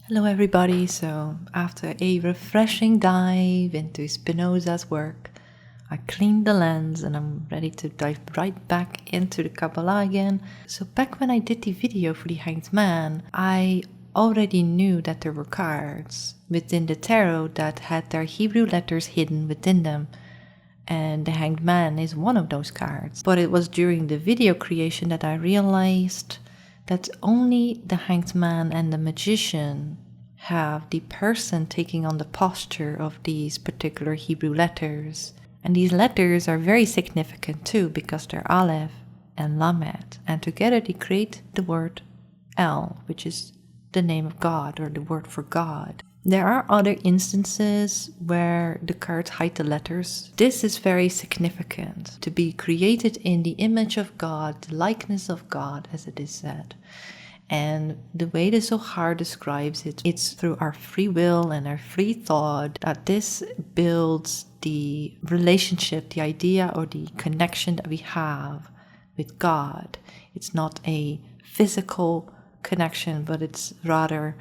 Hello everybody, so after a refreshing dive into Spinoza's work, I cleaned the lens and I'm ready to dive right back into the Kabbalah again. So back when I did the video for the Hanged Man, I already knew that there were cards within the tarot that had their Hebrew letters hidden within them. And the Hanged Man is one of those cards. But it was during the video creation that I realized that only the Hanged Man and the Magician have the person taking on the posture of these particular Hebrew letters. And these letters are very significant too, because they're Aleph and Lamed, and together they create the word El, which is the name of God, or the word for God. There are other instances where the cards hide the letters. This is very significant, to be created in the image of God, the likeness of God, as it is said. And the way the Zohar describes it, it's through our free will and our free thought that this builds the relationship, the idea or the connection that we have with God. It's not a physical connection, but it's rather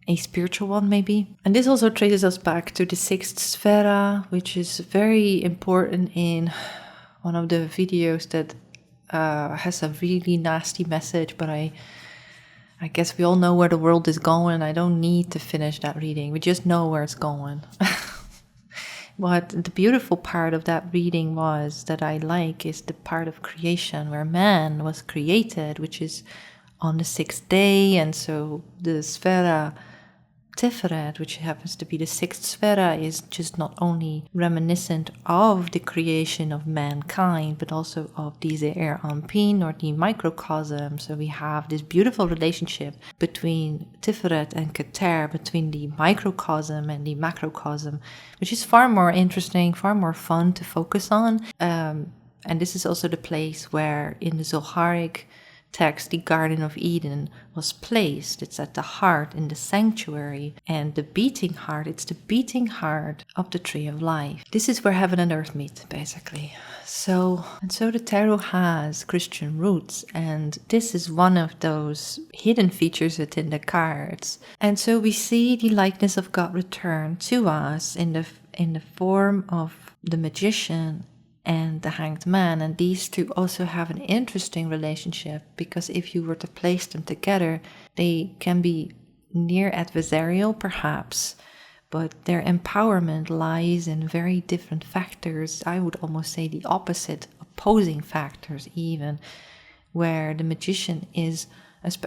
a spiritual one maybe. And this also traces us back to the sixth sfera, which is very important in one of the videos that has a really nasty message, but I guess we all know where the world is going. I don't need to finish that reading. We just know where it's going. What the beautiful part of that reading was that I like is the part of creation where man was created, which is on the sixth day. And so the Sfera Tiferet, which happens to be the sixth Sfera, is just not only reminiscent of the creation of mankind, but also of the Ze'er Anpin, or the microcosm. So we have this beautiful relationship between Tiferet and Keter, between the microcosm and the macrocosm, which is far more interesting, far more fun to focus on. And this is also the place where in the Zoharic text, the Garden of Eden was placed. It's at the heart in the sanctuary, and the beating heart, it's the beating heart of the tree of life. This is where heaven and earth meet, basically. So the tarot has Christian roots, and this is one of those hidden features within the cards. And so we see the likeness of God return to us in the form of the magician and the Hanged Man, and these two also have an interesting relationship, because if you were to place them together, they can be near adversarial perhaps, but their empowerment lies in very different factors. I would almost say the opposite, opposing factors even, where the magician is,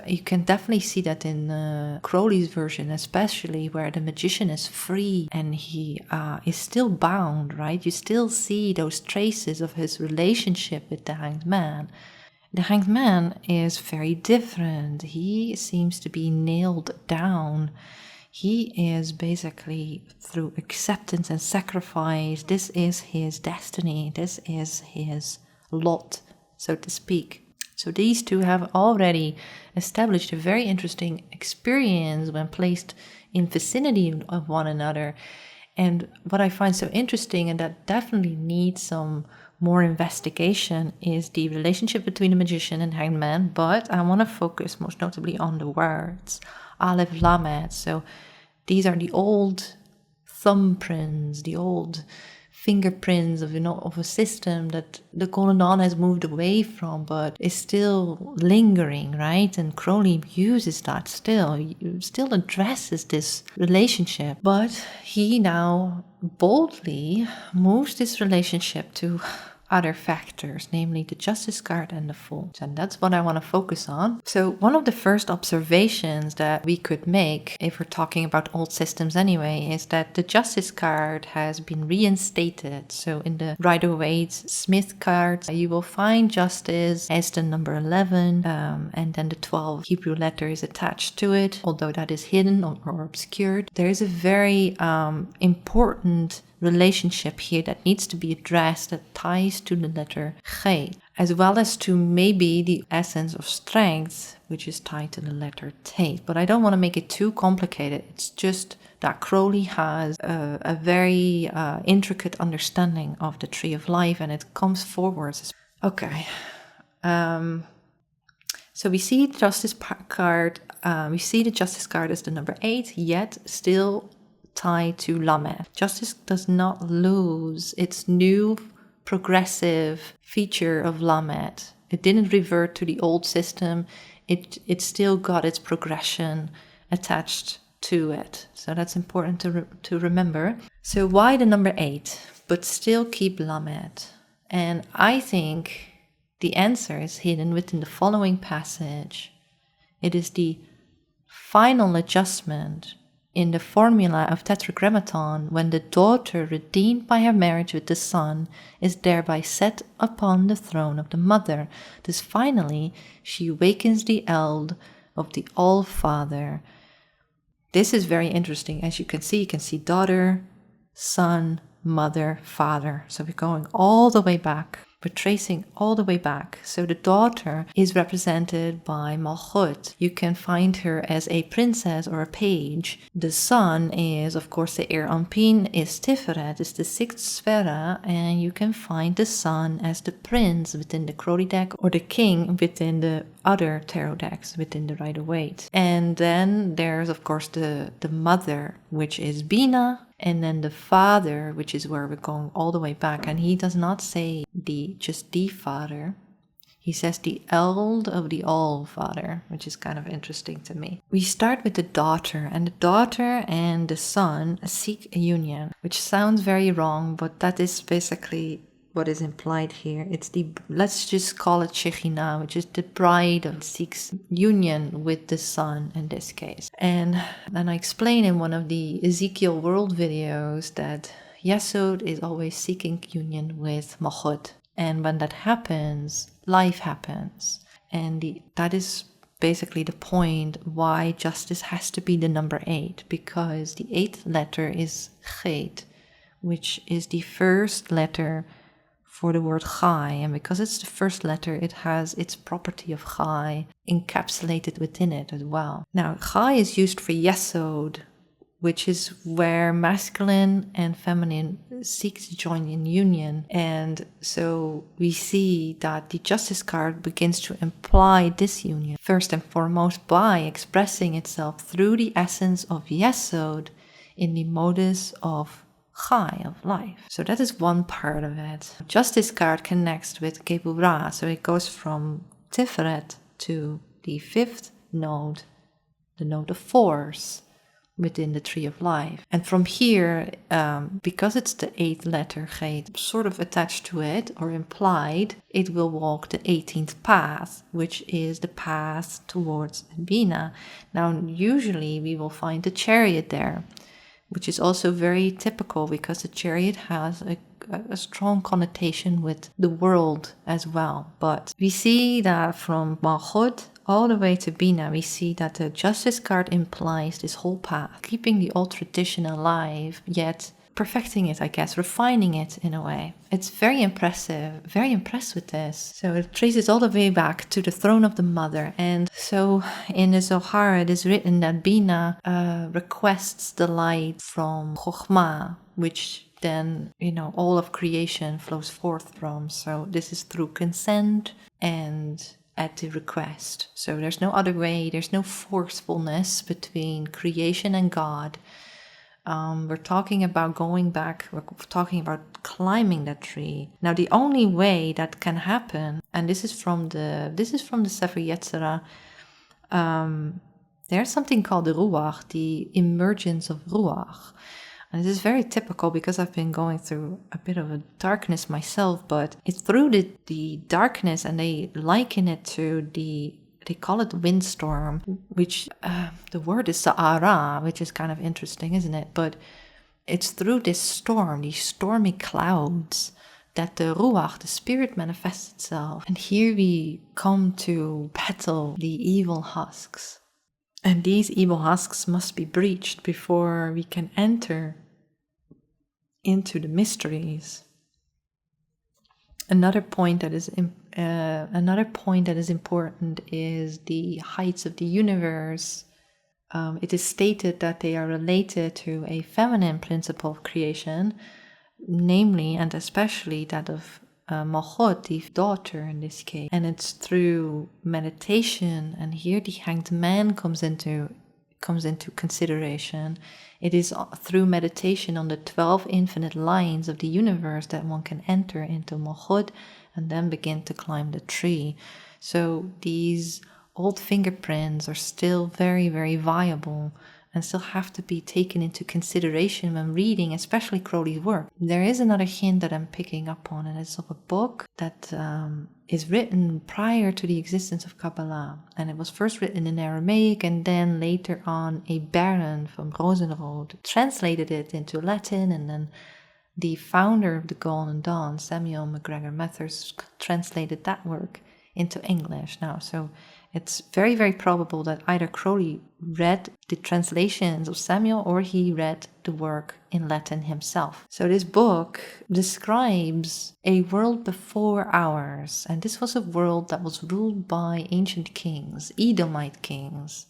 you can definitely see that in Crowley's version, especially, where the magician is free and he is still bound, right? You still see those traces of his relationship with the Hanged Man. The Hanged Man is very different. He seems to be nailed down. He is basically, through acceptance and sacrifice, this is his destiny, this is his lot, so to speak. So these two have already established a very interesting experience when placed in vicinity of one another. And what I find so interesting, and that definitely needs some more investigation, is the relationship between the magician and Hanged Man. But I want to focus most notably on the words, Aleph Lamed. So these are the old thumbprints, the old fingerprints of a system that the Golden Dawn has moved away from, but is still lingering, right? And Crowley uses that still. He still addresses this relationship, but he now boldly moves this relationship to other factors, namely the Justice card and the Fool. And that's what I want to focus on. So one of the first observations that we could make, if we're talking about old systems anyway, is that the Justice card has been reinstated. So in the Rider-Waite's Smith cards, you will find Justice as the number 11, and then the 12 Hebrew letters attached to it, although that is hidden or obscured. There is a very important relationship here that needs to be addressed, that ties to the letter Chet, as well as to maybe the essence of strength, which is tied to the letter Tet. But I don't want to make it too complicated. It's just that Crowley has a very intricate understanding of the tree of life, and it comes forwards. Okay. So we see the justice card. We see the justice card as the number 8, yet still tied to Lamed. Justice does not lose its new progressive feature of Lamed. It didn't revert to the old system. It still got its progression attached to it. So that's important to remember. So why the number 8, but still keep Lamed? And I think the answer is hidden within the following passage. It is the final adjustment in the formula of Tetragrammaton when the daughter redeemed by her marriage with the son is thereby set upon the throne of the mother. Thus finally she awakens the eld of the All-Father. This is very interesting. As you can see daughter, son, mother, father. So we're going all the way back. We're tracing all the way back. So the daughter is represented by Malchut. You can find her as a princess or a page. The son is, of course, the heir Anpin is Tiferet, is the 6th Sfera, and you can find the son as the prince within the Crowley deck or the king within the other tarot decks within the Rider-Waite. And then there's, of course, the mother, which is Bina, and then the father, which is where we're going all the way back. And he does not say just the father. He says the eld of the All-Father, which is kind of interesting to me. We start with the daughter, and the daughter and the son seek a union, which sounds very wrong, but that is basically what is implied here. It's let's just call it Shekhinah, which is the bride that seeks union with the son in this case. And then I explain in one of the Ezekiel World videos that Yesod is always seeking union with Malchut. And when that happens, life happens. And that is basically the point why justice has to be the number 8, because the 8th letter is Chet, which is the first letter for the word Chai, and because it's the first letter, it has its property of Chai encapsulated within it as well. Now, Chai is used for Yesod, which is where masculine and feminine seek to join in union. And so we see that the Justice card begins to imply this union, first and foremost by expressing itself through the essence of Yesod in the modus of Chai, of life. So that is one part of it. Justice card connects with Geburah, so it goes from Tiferet to the 5th node, the node of force within the tree of life. And from here, because it's the 8th letter Chet sort of attached to it or implied, it will walk the 18th path, which is the path towards Bina. Now, usually we will find the chariot there, which is also very typical because the chariot has a strong connotation with the world as well. But we see that from Malchut all the way to Bina, we see that the Justice card implies this whole path, keeping the old tradition alive, yet perfecting it, I guess, refining it in a way. It's very impressive, very impressed with this. So it traces all the way back to the throne of the mother. And so in the Zohar, it is written that Bina requests the light from Chokhmah, which then, all of creation flows forth from. So this is through consent and at the request. So there's no other way, there's no forcefulness between creation and God. We're talking about going back, we're talking about climbing that tree. Now the only way that can happen, and this is from the Sefer Yetzirah, there's something called the Ruach, the emergence of Ruach. And this is very typical because I've been going through a bit of a darkness myself, but it's through the darkness, and they liken it to they call it windstorm, which the word is sa'ara, which is kind of interesting, isn't it? But it's through this storm, these stormy clouds, that the Ruach, the spirit, manifests itself. And here we come to battle the evil husks. And these evil husks must be breached before we can enter into the mysteries. Another point that is important is the heights of the universe. It is stated that they are related to a feminine principle of creation, namely and especially that of Malchut, the daughter in this case. And it's through meditation, and here the hanged man comes into consideration. It is through meditation on the 12 infinite lines of the universe that one can enter into Malchut and then begin to climb the tree. So these old fingerprints are still very, very viable and still have to be taken into consideration when reading, especially Crowley's work. There is another hint that I'm picking up on, and it's of a book that is written prior to the existence of Kabbalah. And it was first written in Aramaic, and then later on a baron from Rosenrode translated it into Latin, and then the founder of the Golden Dawn, Samuel MacGregor Mathers, translated that work into English now. So it's very, very probable that either Crowley read the translations of Samuel or he read the work in Latin himself. So this book describes a world before ours, and this was a world that was ruled by ancient kings, Edomite kings,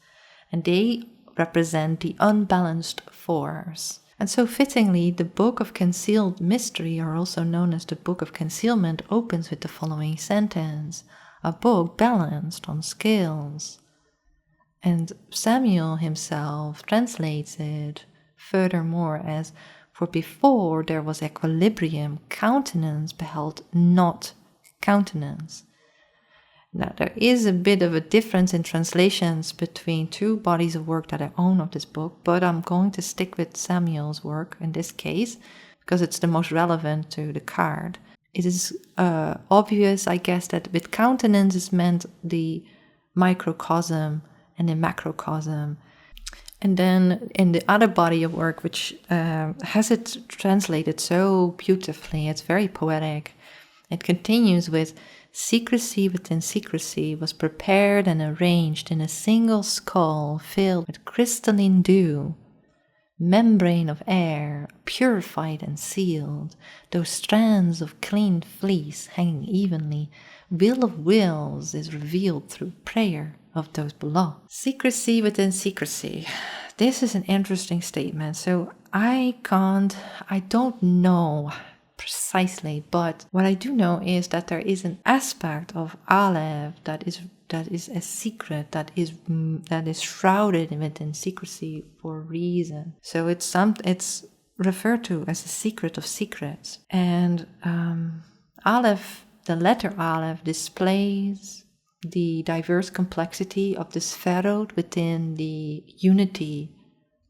and they represent the unbalanced force. And so fittingly, the Book of Concealed Mystery, or also known as the Book of Concealment, opens with the following sentence: a book balanced on scales. And Samuel himself translates it furthermore as, for before there was equilibrium, countenance beheld not countenance. Now, there is a bit of a difference in translations between two bodies of work that I own of this book, but I'm going to stick with Samuel's work in this case because it's the most relevant to the card. It is obvious, I guess, that with countenance is meant the microcosm and the macrocosm. And then in the other body of work, which has it translated so beautifully, it's very poetic. It continues with, secrecy within secrecy was prepared and arranged in a single skull filled with crystalline dew, membrane of air, purified and sealed, those strands of clean fleece hanging evenly, will of wills is revealed through prayer of those below. Secrecy within secrecy. This is an interesting statement. So I don't know precisely, but what I do know is that there is an aspect of Aleph that is a secret, that is shrouded within secrecy for a reason. So it's referred to as a secret of secrets. And Aleph, the letter Aleph, displays the diverse complexity of the spherod within the unity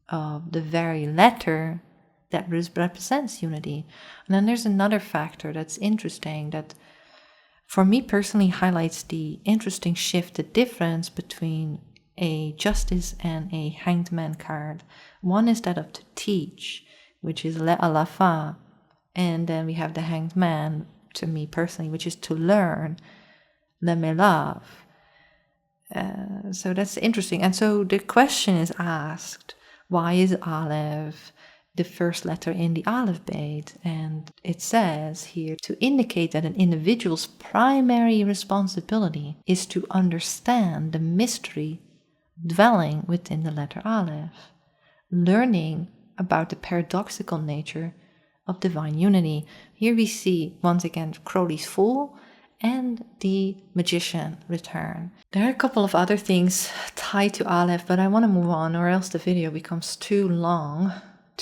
of the very letter that represents unity. And then there's another factor that's interesting that for me personally highlights the interesting shift, the difference between a justice and a hanged man card. One is that of to teach, which is le'alafa, and then we have the hanged man, to me personally, which is to learn, le'melav. So that's interesting. And so the question is asked, why is Aleph the first letter in the alphabet? And it says here to indicate that an individual's primary responsibility is to understand the mystery dwelling within the letter Aleph, learning about the paradoxical nature of divine unity. Here we see once again Crowley's Fool and the Magician return. There are a couple of other things tied to Aleph, but I want to move on or else the video becomes too long.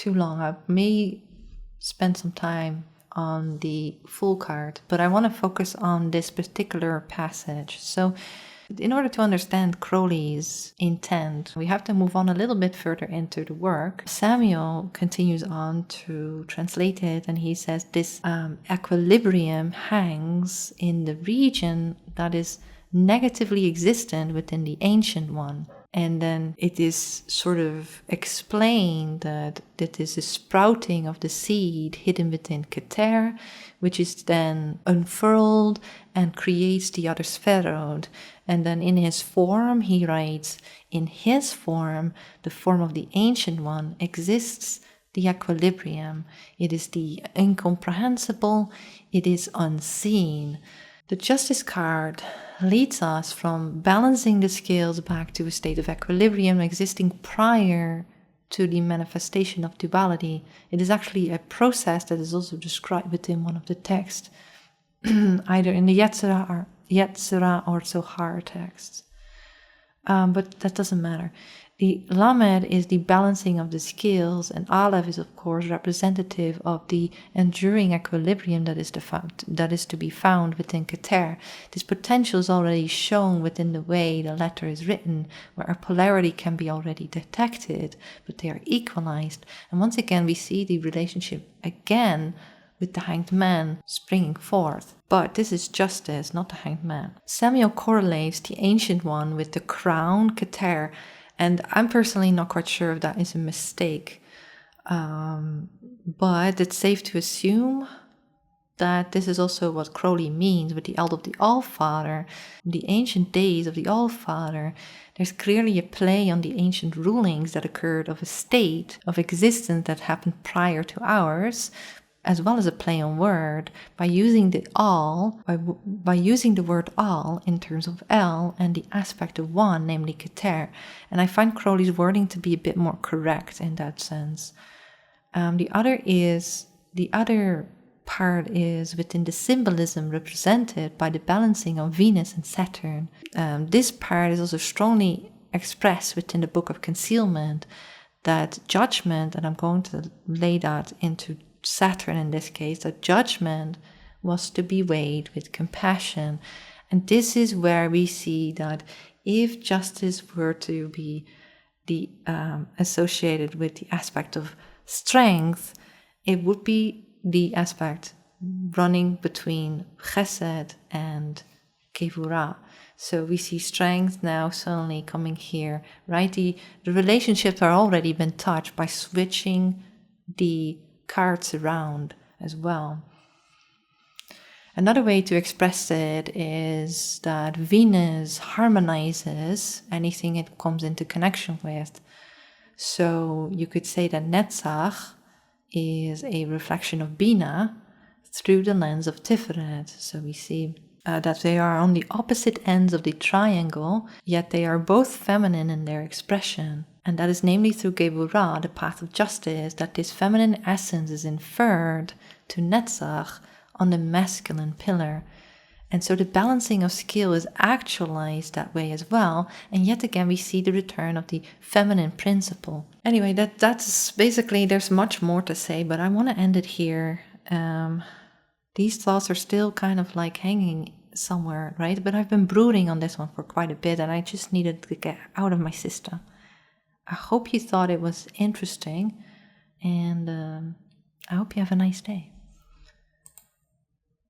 I may spend some time on the Fool card, but I want to focus on this particular passage. So in order to understand Crowley's intent, we have to move on a little bit further into the work. Samuel continues on to translate it, and he says this equilibrium hangs in the region that is negatively existent within the ancient one. And then it is sort of explained that is a sprouting of the seed hidden within Keter, which is then unfurled and creates the other spherod. And then in his form, he writes, in his form, the form of the ancient one, exists the equilibrium. It is the incomprehensible, it is unseen. The Justice card leads us from balancing the scales back to a state of equilibrium existing prior to the manifestation of duality. It is actually a process that is also described within one of the texts. either in the Yetzirah or Zohar texts. But that doesn't matter. The Lamed is the balancing of the scales, and Aleph is, of course, representative of the enduring equilibrium that is to be found within Keter. This potential is already shown within the way the letter is written, where a polarity can be already detected, but they are equalized. And once again, we see the relationship again with the hanged man springing forth. But this is justice, not the hanged man. Samuel correlates the ancient one with the crown, Keter, and I'm personally not quite sure if that is a mistake. But it's safe to assume that this is also what Crowley means with the Eld of the Allfather. In the ancient days of the Allfather, there's clearly a play on the ancient rulings that occurred of a state of existence that happened prior to ours, as well as a play on word by using the all, by using the word all in terms of El and the aspect of one, namely Keter. And I find Crowley's wording to be a bit more correct in that sense. The other part is within the symbolism represented by the balancing of Venus and Saturn. This part is also strongly expressed within the Book of Concealment, that judgment, and I'm going to lay that into Saturn in this case, that judgment was to be weighed with compassion. And this is where we see that if justice were to be associated with the aspect of strength, it would be the aspect running between Chesed and Gevurah. So we see strength now suddenly coming here, right? The relationships are already been touched by switching the cards around as well. Another way to express it is that Venus harmonizes anything it comes into connection with. So you could say that Netzach is a reflection of Bina through the lens of Tiferet. So we see that they are on the opposite ends of the triangle, yet they are both feminine in their expression. And that is namely through Gevurah, the path of justice, that this feminine essence is inferred to Netzach on the masculine pillar. And so the balancing of scale is actualized that way as well. And yet again, we see the return of the feminine principle. Anyway, that's basically, there's much more to say, but I want to end it here. These thoughts are still kind of like hanging somewhere, right? But I've been brooding on this one for quite a bit, and I just needed to get out of my system. I hope you thought it was interesting, and I hope you have a nice day.